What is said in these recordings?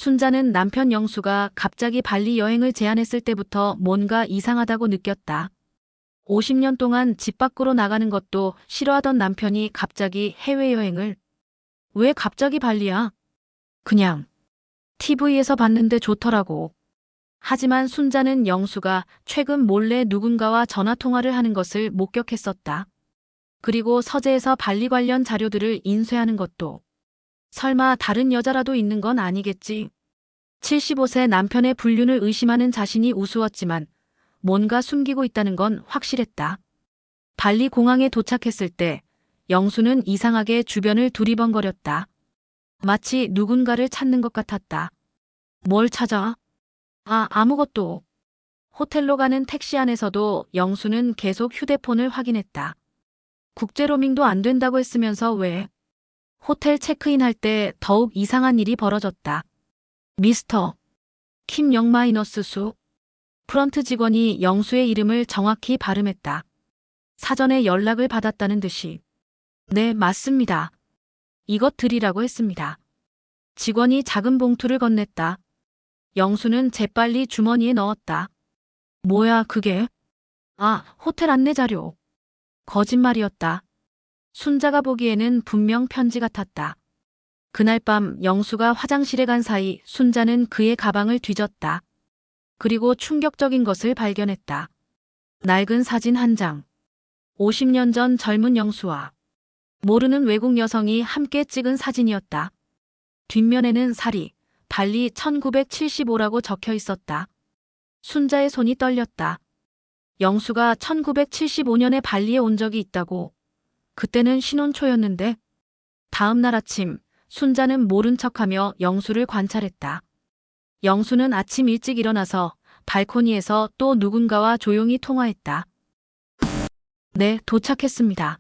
순자는 남편 영수가 갑자기 발리 여행을 제안했을 때부터 뭔가 이상하다고 느꼈다. 50년 동안 집 밖으로 나가는 것도 싫어하던 남편이 갑자기 해외여행을. 왜 갑자기 발리야? 그냥 TV에서 봤는데 좋더라고. 하지만 순자는 영수가 최근 몰래 누군가와 전화통화를 하는 것을 목격했었다. 그리고 서재에서 발리 관련 자료들을 인쇄하는 것도. 설마 다른 여자라도 있는 건 아니겠지. 75세 남편의 불륜을 의심하는 자신이 우스웠지만 뭔가 숨기고 있다는 건 확실했다. 발리 공항에 도착했을 때 영수는 이상하게 주변을 두리번거렸다. 마치 누군가를 찾는 것 같았다. 뭘 찾아? 아무것도. 호텔로 가는 택시 안에서도 영수는 계속 휴대폰을 확인했다. 국제 로밍도 안 된다고 했으면서 왜? 호텔 체크인할 때 더욱 이상한 일이 벌어졌다. 미스터 킴 영-수 프런트 직원이 영수의 이름을 정확히 발음했다. 사전에 연락을 받았다는 듯이. 네, 맞습니다. 이것 드리라고 했습니다. 직원이 작은 봉투를 건넸다. 영수는 재빨리 주머니에 넣었다. 뭐야, 그게? 호텔 안내 자료. 거짓말이었다. 순자가 보기에는 분명 편지 같았다. 그날 밤 영수가 화장실에 간 사이 순자는 그의 가방을 뒤졌다. 그리고 충격적인 것을 발견했다. 낡은 사진 한 장. 50년 전 젊은 영수와 모르는 외국 여성이 함께 찍은 사진이었다. 뒷면에는 살이 발리 1975라고 적혀 있었다. 순자의 손이 떨렸다. 영수가 1975년에 발리에 온 적이 있다고. 그때는 신혼 초였는데. 다음 날 아침 순자는 모른 척하며 영수를 관찰했다. 영수는 아침 일찍 일어나서 발코니에서 또 누군가와 조용히 통화했다. 네, 도착했습니다.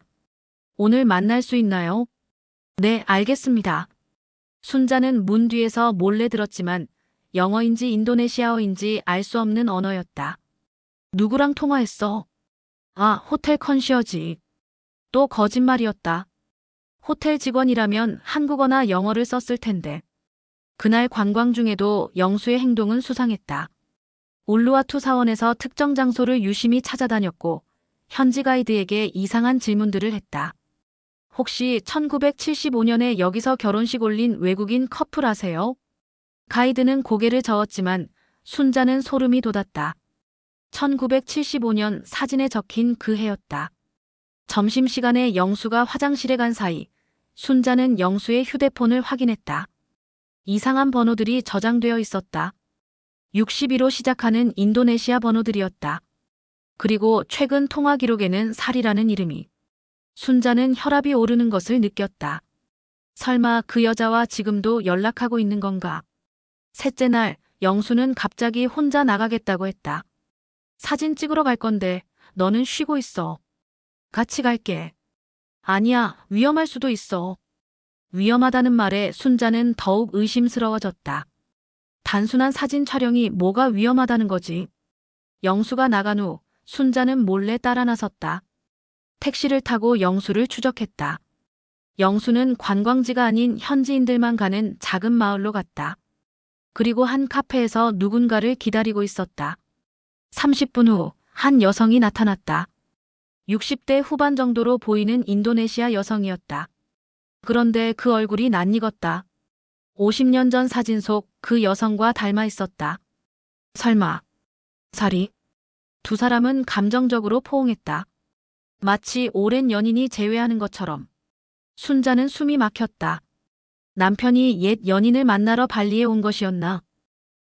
오늘 만날 수 있나요? 네, 알겠습니다. 순자는 문 뒤에서 몰래 들었지만 영어인지 인도네시아어인지 알 수 없는 언어였다. 누구랑 통화했어? 호텔 컨시어지. 또 거짓말이었다. 호텔 직원이라면 한국어나 영어를 썼을 텐데. 그날 관광 중에도 영수의 행동은 수상했다. 울루와투 사원에서 특정 장소를 유심히 찾아다녔고 현지 가이드에게 이상한 질문들을 했다. 혹시 1975년에 여기서 결혼식 올린 외국인 커플 아세요? 가이드는 고개를 저었지만 순자는 소름이 돋았다. 1975년 사진에 적힌 그 해였다. 점심시간에 영수가 화장실에 간 사이 순자는 영수의 휴대폰을 확인했다. 이상한 번호들이 저장되어 있었다. 62로 시작하는 인도네시아 번호들이었다. 그리고 최근 통화 기록에는 살이라는 이름이. 순자는 혈압이 오르는 것을 느꼈다. 설마 그 여자와 지금도 연락하고 있는 건가? 셋째 날 영수는 갑자기 혼자 나가겠다고 했다. 사진 찍으러 갈 건데 너는 쉬고 있어. 같이 갈게. 아니야, 위험할 수도 있어. 위험하다는 말에 순자는 더욱 의심스러워졌다. 단순한 사진 촬영이 뭐가 위험하다는 거지. 영수가 나간 후 순자는 몰래 따라 나섰다. 택시를 타고 영수를 추적했다. 영수는 관광지가 아닌 현지인들만 가는 작은 마을로 갔다. 그리고 한 카페에서 누군가를 기다리고 있었다. 30분 후 한 여성이 나타났다. 60대 후반 정도로 보이는 인도네시아 여성이었다. 그런데 그 얼굴이 낯익었다. 50년 전 사진 속 그 여성과 닮아 있었다. 설마 살이? 두 사람은 감정적으로 포옹했다. 마치 오랜 연인이 재회하는 것처럼. 순자는 숨이 막혔다. 남편이 옛 연인을 만나러 발리에 온 것이었나?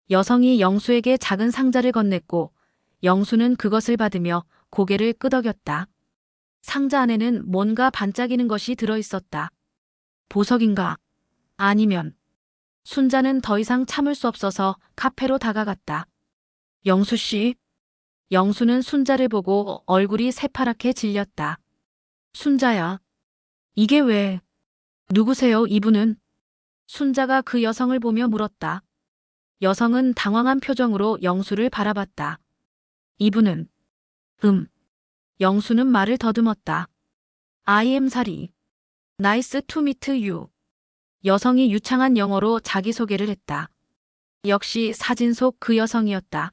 여성이 영수에게 작은 상자를 건넸고 영수는 그것을 받으며 고개를 끄덕였다. 상자 안에는 뭔가 반짝이는 것이 들어있었다. 보석인가? 아니면. 순자는 더 이상 참을 수 없어서 카페로 다가갔다. 영수 씨? 영수는 순자를 보고 얼굴이 새파랗게 질렸다. 순자야. 이게 왜? 누구세요, 이분은? 순자가 그 여성을 보며 물었다. 여성은 당황한 표정으로 영수를 바라봤다. 이분은? 영수는 말을 더듬었다. I am 사리. Nice to meet you. 여성이 유창한 영어로 자기소개를 했다. 역시 사진 속 그 여성이었다.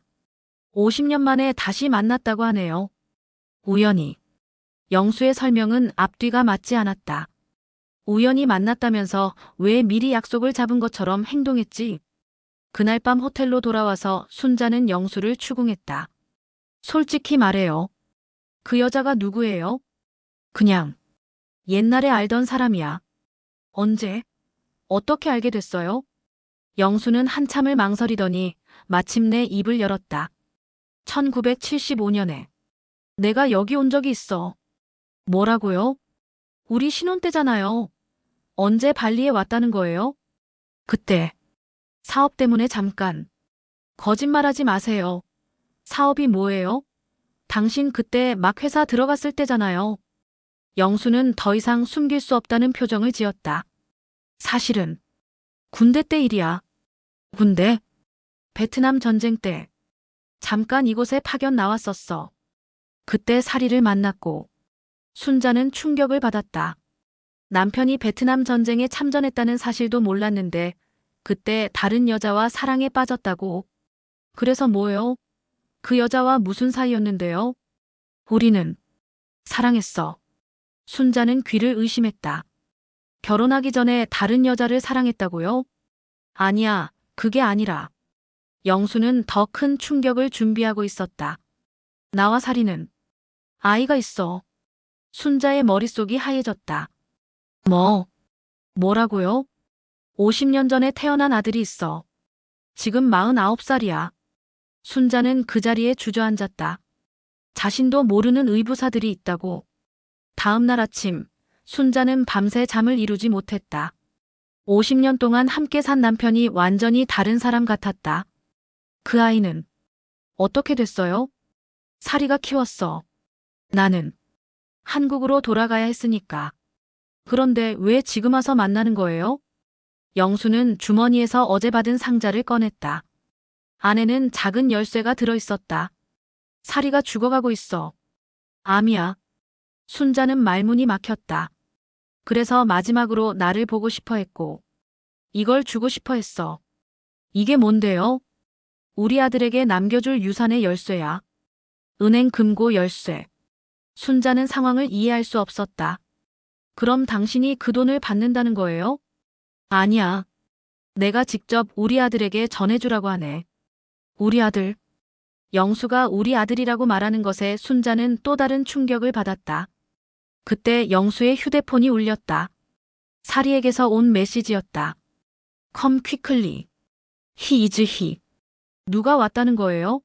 50년 만에 다시 만났다고 하네요. 우연히. 영수의 설명은 앞뒤가 맞지 않았다. 우연히 만났다면서 왜 미리 약속을 잡은 것처럼 행동했지? 그날 밤 호텔로 돌아와서 순자는 영수를 추궁했다. 솔직히 말해요. 그 여자가 누구예요? 그냥 옛날에 알던 사람이야. 언제? 어떻게 알게 됐어요? 영수는 한참을 망설이더니 마침내 입을 열었다. 1975년에 내가 여기 온 적이 있어. 뭐라고요? 우리 신혼 때잖아요. 언제 발리에 왔다는 거예요? 그때 사업 때문에 잠깐. 거짓말하지 마세요. 사업이 뭐예요? 당신 그때 막 회사 들어갔을 때잖아요. 영수는 더 이상 숨길 수 없다는 표정을 지었다. 사실은 군대 때 일이야. 군대? 베트남 전쟁 때. 잠깐 이곳에 파견 나왔었어. 그때 사리를 만났고 순자는 충격을 받았다. 남편이 베트남 전쟁에 참전했다는 사실도 몰랐는데 그때 다른 여자와 사랑에 빠졌다고. 그래서 뭐요? 그 여자와 무슨 사이였는데요? 우리는 사랑했어. 순자는 귀를 의심했다. 결혼하기 전에 다른 여자를 사랑했다고요? 아니야, 그게 아니라. 영수는 더 큰 충격을 준비하고 있었다. 나와 사리는 아이가 있어. 순자의 머릿속이 하얘졌다. 뭐라고요? 50년 전에 태어난 아들이 있어. 지금 49살이야. 순자는 그 자리에 주저앉았다. 자신도 모르는 의부사들이 있다고. 다음 날 아침, 순자는 밤새 잠을 이루지 못했다. 50년 동안 함께 산 남편이 완전히 다른 사람 같았다. 그 아이는 어떻게 됐어요? 사리가 키웠어. 나는 한국으로 돌아가야 했으니까. 그런데 왜 지금 와서 만나는 거예요? 영수는 주머니에서 어제 받은 상자를 꺼냈다. 안에는 작은 열쇠가 들어있었다. 사리가 죽어가고 있어. 암이야. 순자는 말문이 막혔다. 그래서 마지막으로 나를 보고 싶어 했고, 이걸 주고 싶어 했어. 이게 뭔데요? 우리 아들에게 남겨줄 유산의 열쇠야. 은행 금고 열쇠. 순자는 상황을 이해할 수 없었다. 그럼 당신이 그 돈을 받는다는 거예요? 아니야. 내가 직접 우리 아들에게 전해주라고 하네. 우리 아들. 영수가 우리 아들이라고 말하는 것에 순자는 또 다른 충격을 받았다. 그때 영수의 휴대폰이 울렸다. 사리에게서 온 메시지였다. Come quickly. He is he. 누가 왔다는 거예요?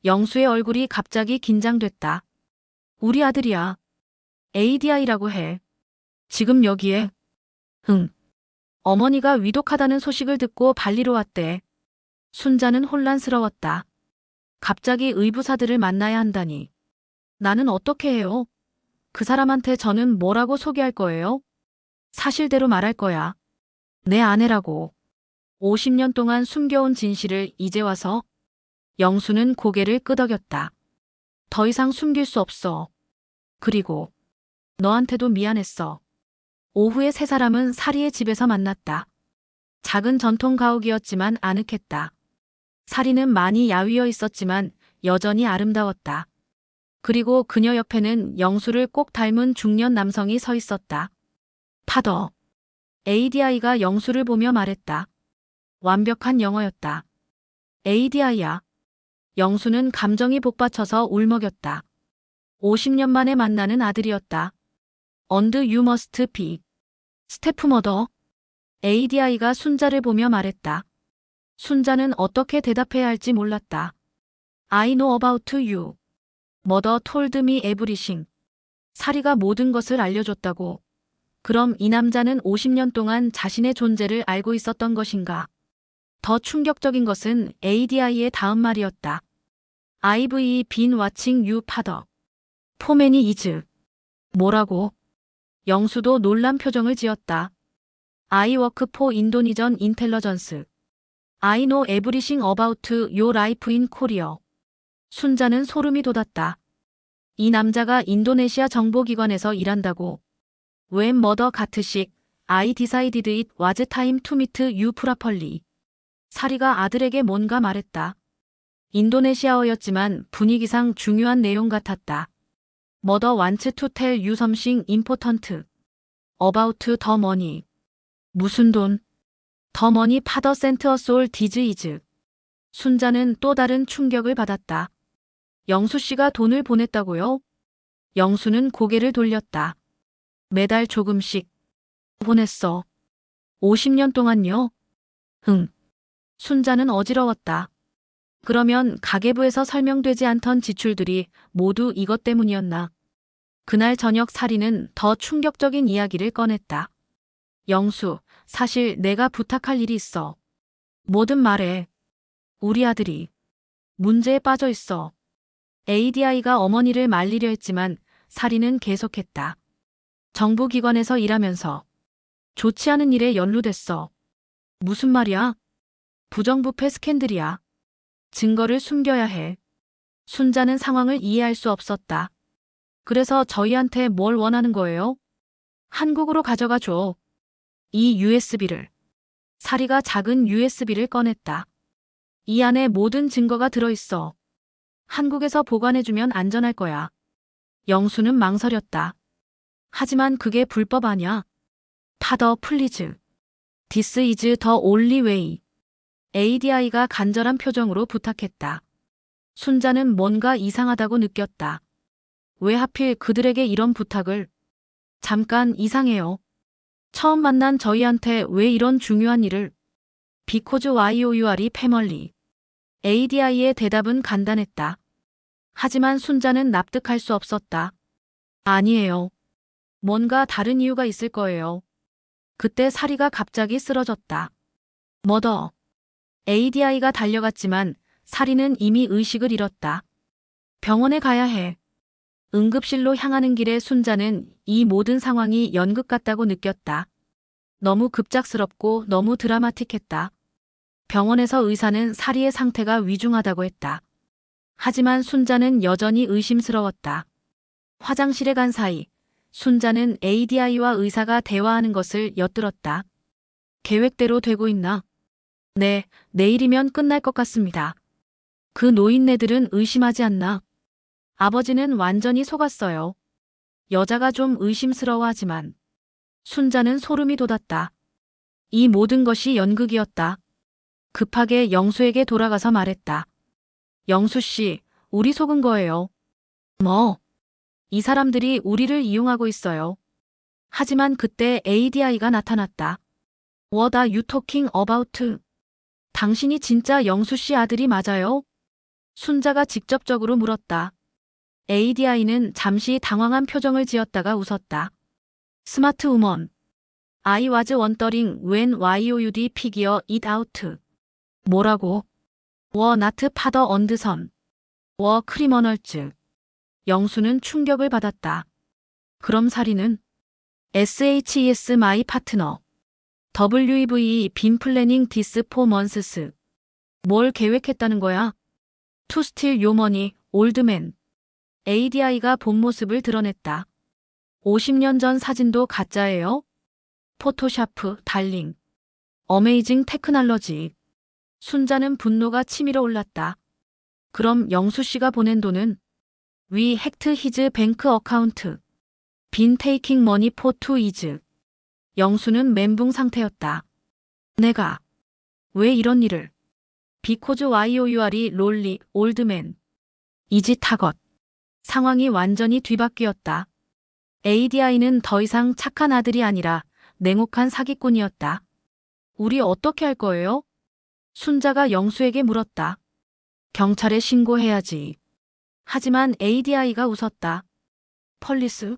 영수의 얼굴이 갑자기 긴장됐다. 우리 아들이야. ADI라고 해. 지금 여기에. 응. 어머니가 위독하다는 소식을 듣고 발리로 왔대. 순자는 혼란스러웠다. 갑자기 의부사들을 만나야 한다니. 나는 어떻게 해요? 그 사람한테 저는 뭐라고 소개할 거예요? 사실대로 말할 거야. 내 아내라고. 50년 동안 숨겨온 진실을 이제 와서. 영수는 고개를 끄덕였다. 더 이상 숨길 수 없어. 그리고 너한테도 미안했어. 오후에 세 사람은 사리의 집에서 만났다. 작은 전통 가옥이었지만 아늑했다. 사리는 많이 야위어 있었지만 여전히 아름다웠다. 그리고 그녀 옆에는 영수를 꼭 닮은 중년 남성이 서 있었다. 파더. ADI가 영수를 보며 말했다. 완벽한 영어였다. ADI야. 영수는 감정이 복받쳐서 울먹였다. 50년 만에 만나는 아들이었다. And you must be. 스태프머더. ADI가 순자를 보며 말했다. 순자는 어떻게 대답해야 할지 몰랐다. I know about you. Mother told me everything. 사리가 모든 것을 알려줬다고. 그럼 이 남자는 50년 동안 자신의 존재를 알고 있었던 것인가? 더 충격적인 것은 ADI의 다음 말이었다. I've been watching you, father. For many years. 뭐라고? 영수도 놀란 표정을 지었다. I work for Indonesian intelligence. I know everything about your life in Korea. 순자는 소름이 돋았다. 이 남자가 인도네시아 정보기관에서 일한다고. When mother got sick, I decided it was time to meet you properly. 사리가 아들에게 뭔가 말했다. 인도네시아어였지만 분위기상 중요한 내용 같았다. Mother wants to tell you something important about the money. 무슨 돈? The money father sent us all this is. 순자는 또 다른 충격을 받았다. 영수 씨가 돈을 보냈다고요? 영수는 고개를 돌렸다. 매달 조금씩 보냈어. 50년 동안요? 응. 순자는 어지러웠다. 그러면 가계부에서 설명되지 않던 지출들이 모두 이것 때문이었나? 그날 저녁 사리는 더 충격적인 이야기를 꺼냈다. 영수, 사실 내가 부탁할 일이 있어. 뭐든 말해. 우리 아들이 문제에 빠져 있어. ADI가 어머니를 말리려 했지만 사리는 계속했다. 정부기관에서 일하면서 좋지 않은 일에 연루됐어. 무슨 말이야? 부정부패 스캔들이야. 증거를 숨겨야 해. 순자는 상황을 이해할 수 없었다. 그래서 저희한테 뭘 원하는 거예요? 한국으로 가져가 줘. 이 USB를. 사리가 작은 USB를 꺼냈다. 이 안에 모든 증거가 들어있어. 한국에서 보관해주면 안전할 거야. 영수는 망설였다. 하지만 그게 불법 아냐? 파더 플리즈. This is the only way. ADI가 간절한 표정으로 부탁했다. 순자는 뭔가 이상하다고 느꼈다. 왜 하필 그들에게 이런 부탁을? 잠깐 이상해요. 처음 만난 저희한테 왜 이런 중요한 일을? Because you're family. ADI의 대답은 간단했다. 하지만 순자는 납득할 수 없었다. 아니에요. 뭔가 다른 이유가 있을 거예요. 그때 사리가 갑자기 쓰러졌다. 머더. ADI가 달려갔지만 사리는 이미 의식을 잃었다. 병원에 가야 해. 응급실로 향하는 길에 순자는 이 모든 상황이 연극 같다고 느꼈다. 너무 급작스럽고 너무 드라마틱했다. 병원에서 의사는 사리의 상태가 위중하다고 했다. 하지만 순자는 여전히 의심스러웠다. 화장실에 간 사이 순자는 ADI와 의사가 대화하는 것을 엿들었다. 계획대로 되고 있나? 네, 내일이면 끝날 것 같습니다. 그 노인네들은 의심하지 않나? 아버지는 완전히 속았어요. 여자가 좀 의심스러워하지만 순자는 소름이 돋았다. 이 모든 것이 연극이었다. 급하게 영수에게 돌아가서 말했다. 영수 씨, 우리 속은 거예요. 뭐? 이 사람들이 우리를 이용하고 있어요. 하지만 그때 ADI가 나타났다. What are you talking about? 당신이 진짜 영수 씨 아들이 맞아요? 순자가 직접적으로 물었다. ADI는 잠시 당황한 표정을 지었다가 웃었다. 스마트 우먼. I was wondering when YOUD figure it out. 뭐라고? were not father and son. were criminals. 영수는 충격을 받았다. 그럼 사리는? SHES my partner. WEVE been planning this for months. 뭘 계획했다는 거야? To steal your money, old man. ADI가 본 모습을 드러냈다. 50년 전 사진도 가짜예요? 포토샤프, 달링. 어메이징 테크놀로지. 순자는 분노가 치밀어 올랐다. 그럼 영수 씨가 보낸 돈은? We hacked his bank account. Been taking money for 2 years. 영수는 멘붕 상태였다. 내가 왜 이런 일을? Because you're lonely, old man. 이지 타것. 상황이 완전히 뒤바뀌었다. ADI는 더 이상 착한 아들이 아니라 냉혹한 사기꾼이었다. 우리 어떻게 할 거예요? 순자가 영수에게 물었다. 경찰에 신고해야지. 하지만 ADI가 웃었다. 펄리스?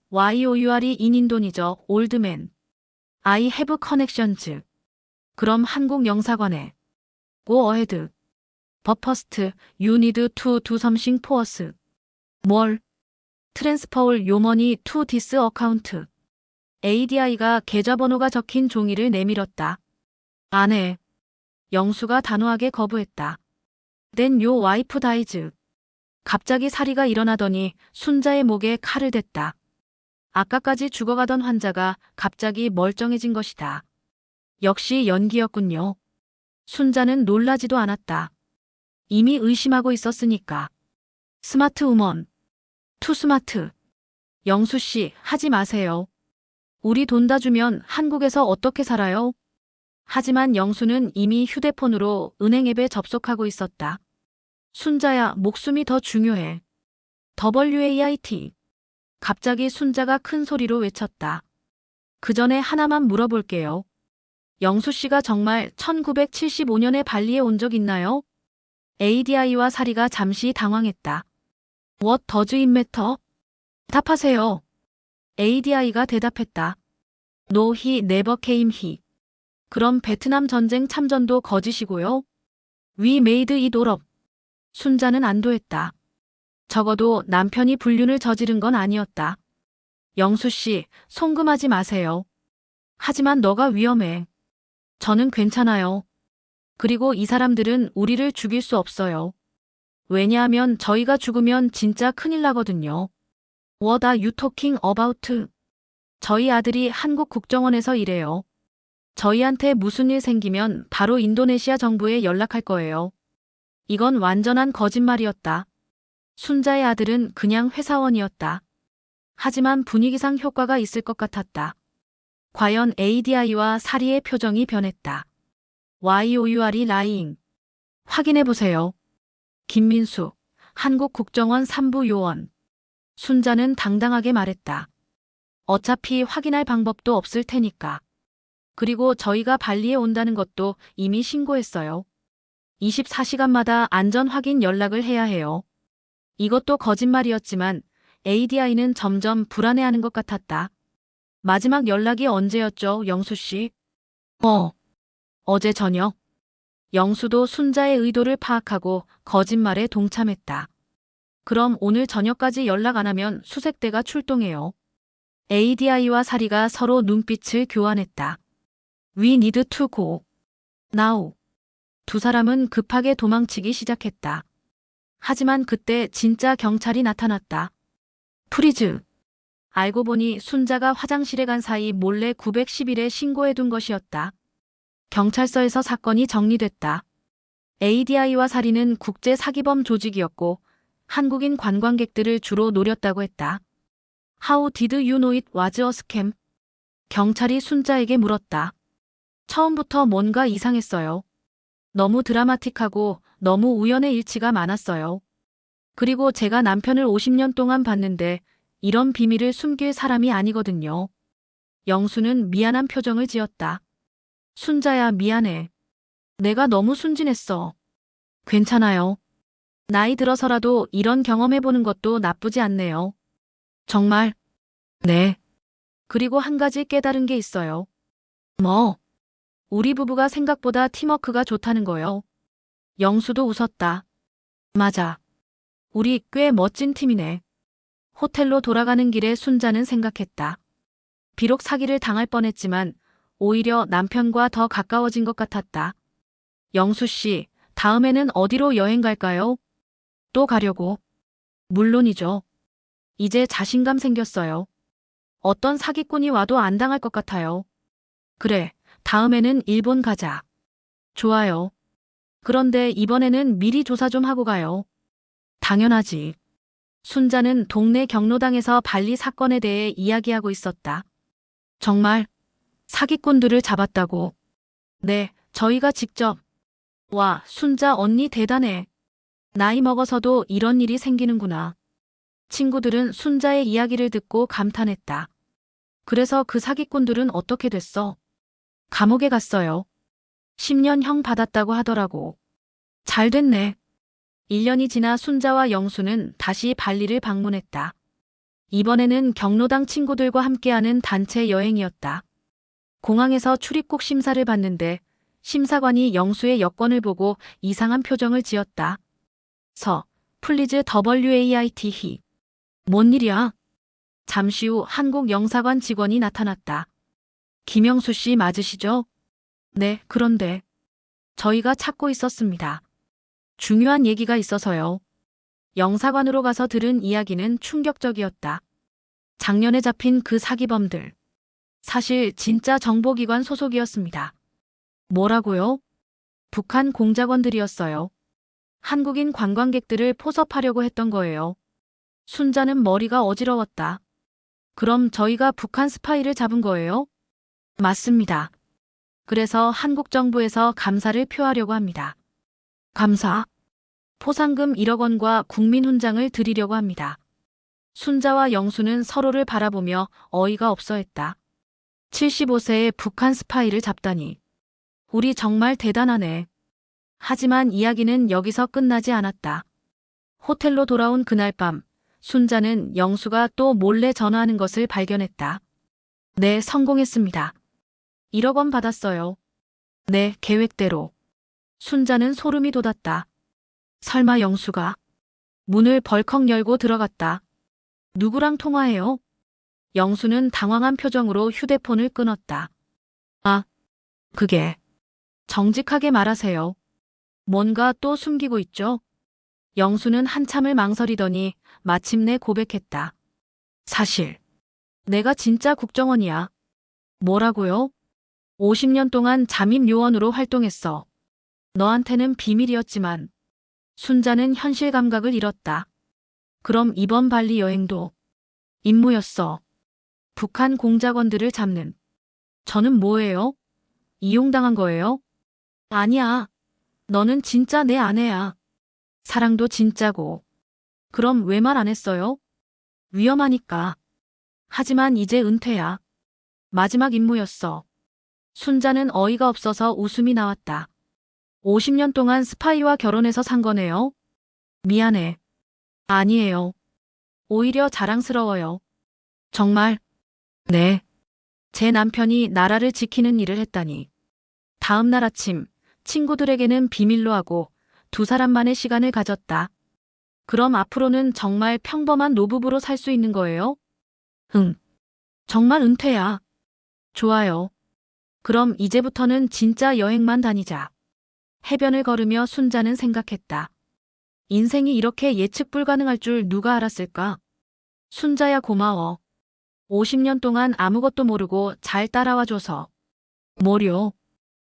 YOUR이 인인돈이죠, 올드맨. I have connections. 그럼 한국 영사관에. Go ahead. But first, you need to do something for us. 뭘? Transfer your money to this account. ADI가 계좌번호가 적힌 종이를 내밀었다. 안 해. 영수가 단호하게 거부했다. Then your wife dies. 갑자기 사리가 일어나더니 순자의 목에 칼을 댔다. 아까까지 죽어가던 환자가 갑자기 멀쩡해진 것이다. 역시 연기였군요. 순자는 놀라지도 않았다. 이미 의심하고 있었으니까. 스마트 우먼. 투 스마트. 영수 씨, 하지 마세요. 우리 돈 다 주면 한국에서 어떻게 살아요? 하지만 영수는 이미 휴대폰으로 은행 앱에 접속하고 있었다. 순자야, 목숨이 더 중요해. WAIT. 갑자기 순자가 큰 소리로 외쳤다. 그 전에 하나만 물어볼게요. 영수 씨가 정말 1975년에 발리에 온 적 있나요? ADI와 사리가 잠시 당황했다. What does it matter? 답하세요. ADI가 대답했다. No, he never came he. 그럼 베트남 전쟁 참전도 거짓이고요? We made it all up. 순자는 안도했다. 적어도 남편이 불륜을 저지른 건 아니었다. 영수 씨, 송금하지 마세요. 하지만 너가 위험해. 저는 괜찮아요. 그리고 이 사람들은 우리를 죽일 수 없어요. 왜냐하면 저희가 죽으면 진짜 큰일 나거든요. What are you talking about? 저희 아들이 한국 국정원에서 일해요. 저희한테 무슨 일 생기면 바로 인도네시아 정부에 연락할 거예요. 이건 완전한 거짓말이었다. 순자의 아들은 그냥 회사원이었다. 하지만 분위기상 효과가 있을 것 같았다. 과연 ADI와 사리의 표정이 변했다. YOURE lying. 확인해보세요. 김민수, 한국 국정원 3부 요원. 순자는 당당하게 말했다. 어차피 확인할 방법도 없을 테니까. 그리고 저희가 발리에 온다는 것도 이미 신고했어요. 24시간마다 안전 확인 연락을 해야 해요. 이것도 거짓말이었지만 ADI는 점점 불안해하는 것 같았다. 마지막 연락이 언제였죠, 영수 씨? 어제 저녁. 영수도 순자의 의도를 파악하고 거짓말에 동참했다. 그럼 오늘 저녁까지 연락 안 하면 수색대가 출동해요. ADI와 사리가 서로 눈빛을 교환했다. We need to go. Now. 두 사람은 급하게 도망치기 시작했다. 하지만 그때 진짜 경찰이 나타났다. 프리즈. 알고 보니 순자가 화장실에 간 사이 몰래 911에 신고해둔 것이었다. 경찰서에서 사건이 정리됐다. ADI와 사리는 국제 사기범 조직이었고 한국인 관광객들을 주로 노렸다고 했다. How did you know it was a scam? 경찰이 순자에게 물었다. 처음부터 뭔가 이상했어요. 너무 드라마틱하고 너무 우연의 일치가 많았어요. 그리고 제가 남편을 50년 동안 봤는데 이런 비밀을 숨길 사람이 아니거든요. 영수는 미안한 표정을 지었다. 순자야, 미안해. 내가 너무 순진했어. 괜찮아요. 나이 들어서라도 이런 경험해보는 것도 나쁘지 않네요. 정말? 네. 그리고 한 가지 깨달은 게 있어요. 뭐? 우리 부부가 생각보다 팀워크가 좋다는 거요. 영수도 웃었다. 맞아. 우리 꽤 멋진 팀이네. 호텔로 돌아가는 길에 순자는 생각했다. 비록 사기를 당할 뻔했지만 오히려 남편과 더 가까워진 것 같았다. 영수 씨, 다음에는 어디로 여행 갈까요? 또 가려고. 물론이죠. 이제 자신감 생겼어요. 어떤 사기꾼이 와도 안 당할 것 같아요. 그래, 다음에는 일본 가자. 좋아요. 그런데 이번에는 미리 조사 좀 하고 가요. 당연하지. 순자는 동네 경로당에서 발리 사건에 대해 이야기하고 있었다. 정말? 사기꾼들을 잡았다고. 네, 저희가 직접. 와, 순자 언니 대단해. 나이 먹어서도 이런 일이 생기는구나. 친구들은 순자의 이야기를 듣고 감탄했다. 그래서 그 사기꾼들은 어떻게 됐어? 감옥에 갔어요. 10년형 받았다고 하더라고. 잘 됐네. 1년이 지나 순자와 영수는 다시 발리를 방문했다. 이번에는 경로당 친구들과 함께하는 단체 여행이었다. 공항에서 출입국 심사를 받는데 심사관이 영수의 여권을 보고 이상한 표정을 지었다. 플리즈 WAIT 히. 뭔 일이야? 잠시 후 한국 영사관 직원이 나타났다. 김영수 씨 맞으시죠? 네, 그런데 저희가 찾고 있었습니다. 중요한 얘기가 있어서요. 영사관으로 가서 들은 이야기는 충격적이었다. 작년에 잡힌 그 사기범들. 사실 진짜 정보기관 소속이었습니다. 뭐라고요? 북한 공작원들이었어요. 한국인 관광객들을 포섭하려고 했던 거예요. 순자는 머리가 어지러웠다. 그럼 저희가 북한 스파이를 잡은 거예요? 맞습니다. 그래서 한국 정부에서 감사를 표하려고 합니다. 감사? 포상금 1억 원과 국민훈장을 드리려고 합니다. 순자와 영수는 서로를 바라보며 어이가 없어 했다. 75세의 북한 스파이를 잡다니. 우리 정말 대단하네. 하지만 이야기는 여기서 끝나지 않았다. 호텔로 돌아온 그날 밤, 순자는 영수가 또 몰래 전화하는 것을 발견했다. 네, 성공했습니다. 1억 원 받았어요. 네, 계획대로. 순자는 소름이 돋았다. 설마 영수가? 문을 벌컥 열고 들어갔다. 누구랑 통화해요? 영수는 당황한 표정으로 휴대폰을 끊었다. 아, 그게. 정직하게 말하세요. 뭔가 또 숨기고 있죠? 영수는 한참을 망설이더니 마침내 고백했다. 사실, 내가 진짜 국정원이야. 뭐라고요? 50년 동안 잠입요원으로 활동했어. 너한테는 비밀이었지만. 순자는 현실 감각을 잃었다. 그럼 이번 발리 여행도 임무였어. 북한 공작원들을 잡는. 저는 뭐예요? 이용당한 거예요? 아니야. 너는 진짜 내 아내야. 사랑도 진짜고. 그럼 왜 말 안 했어요? 위험하니까. 하지만 이제 은퇴야. 마지막 임무였어. 순자는 어이가 없어서 웃음이 나왔다. 50년 동안 스파이와 결혼해서 산 거네요. 미안해. 아니에요. 오히려 자랑스러워요. 정말? 네. 제 남편이 나라를 지키는 일을 했다니. 다음 날 아침, 친구들에게는 비밀로 하고 두 사람만의 시간을 가졌다. 그럼 앞으로는 정말 평범한 노부부로 살 수 있는 거예요? 응. 정말 은퇴야. 좋아요. 그럼 이제부터는 진짜 여행만 다니자. 해변을 걸으며 순자는 생각했다. 인생이 이렇게 예측 불가능할 줄 누가 알았을까? 순자야 고마워. 50년 동안 아무것도 모르고 잘 따라와줘서. 뭐려?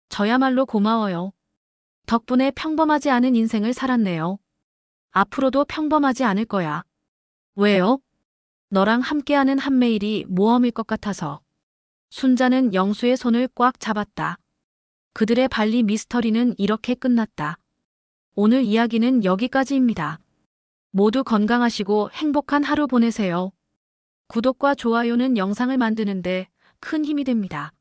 저야말로 고마워요. 덕분에 평범하지 않은 인생을 살았네요. 앞으로도 평범하지 않을 거야. 왜요? 너랑 함께하는 한 매일이 모험일 것 같아서. 순자는 영수의 손을 꽉 잡았다. 그들의 발리 미스터리는 이렇게 끝났다. 오늘 이야기는 여기까지입니다. 모두 건강하시고 행복한 하루 보내세요. 구독과 좋아요는 영상을 만드는데 큰 힘이 됩니다.